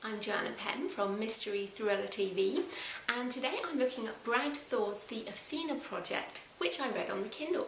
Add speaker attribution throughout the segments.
Speaker 1: I'm Joanna Penn from Mystery Thriller TV, and today I'm looking at Brad Thor's The Athena Project, which I read on the Kindle.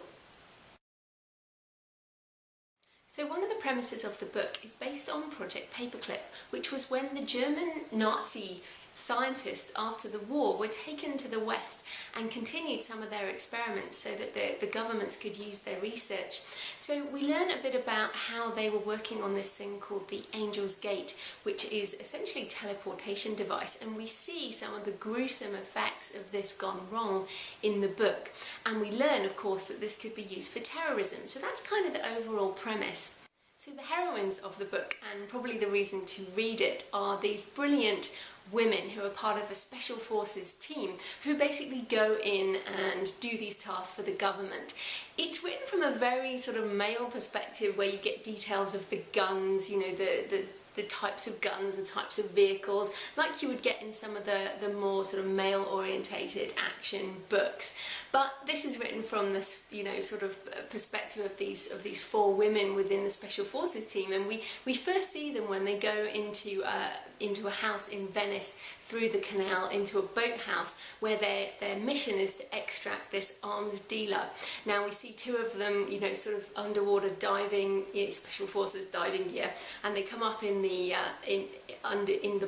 Speaker 1: So one of the premises of the book is based on Project Paperclip, which was when the German Nazi scientists after the war were taken to the West and continued some of their experiments so that the governments could use their research. So we learn a bit about how they were working on this thing called the Angel's Gate, which is essentially a teleportation device, and we see some of the gruesome effects of this gone wrong in the book. And we learn, of course, that this could be used for terrorism. So that's kind of the overall premise. So the heroines of the book, and probably the reason to read it, are these brilliant women who are part of a special forces team who basically go in and do these tasks for the government. It's written from a very sort of male perspective where you get details of the guns, you know, the types of guns, the types of vehicles, like you would get in some of the more sort of male-orientated action books. But this is written from this, you know, sort of perspective of these four women within the Special Forces team, and we first see them when they go into a house in Venice through the canal into a boathouse where their mission is to extract this arms dealer. Now we see two of them, you know, sort of underwater diving, Special Forces diving gear, and they come up in the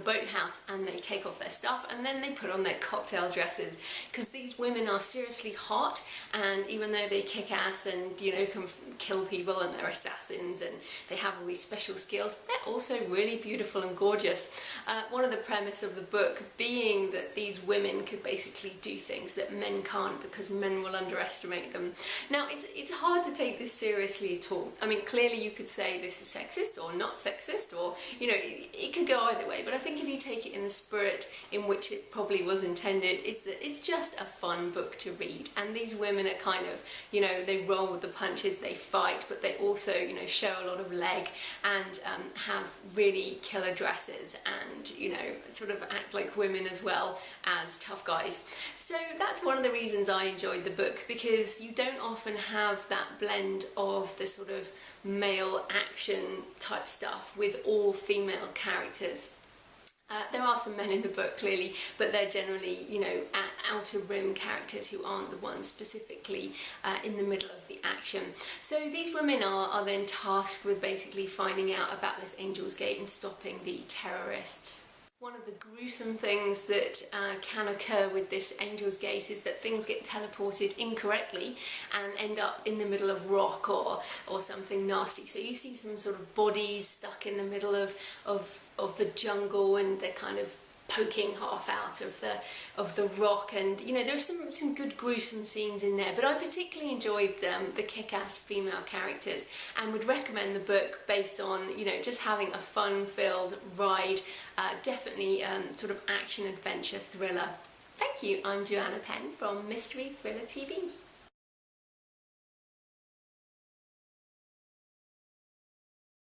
Speaker 1: boathouse and they take off their stuff and then they put on their cocktail dresses, because these women are seriously hot, and even though they kick ass and, you know, can kill people and they're assassins and they have all these special skills, they're also really beautiful and gorgeous. One of the premise of the book being that these women could basically do things that men can't because men will underestimate them. Now it's hard to take this seriously at all. I mean, clearly you could say this is sexist or not sexist, or, you know, it could go either way, but I think if you take it in the spirit in which it probably was intended, is that it's just a fun book to read, and these women are kind of, you know, they roll with the punches, they fight, but they also, you know, show a lot of leg and have really killer dresses and, you know, sort of act like women as well as tough guys. So that's one of the reasons I enjoyed the book, because you don't often have that blend of the sort of male action type stuff with all female characters. There are some men in the book, clearly, but they're generally, you know, outer rim characters who aren't the ones specifically in the middle of the action. So these women are then tasked with basically finding out about this Angel's Gate and stopping the terrorists. One of the gruesome things that can occur with this Angel's Gate is that things get teleported incorrectly and end up in the middle of rock or something nasty. So you see some sort of bodies stuck in the middle of the jungle, and they're kind of poking half out of the rock, and, you know, there's some good gruesome scenes in there, but I particularly enjoyed the kick-ass female characters and would recommend the book based on, you know, just having a fun-filled ride, definitely sort of action-adventure thriller. Thank you, I'm Joanna Penn from Mystery Thriller TV.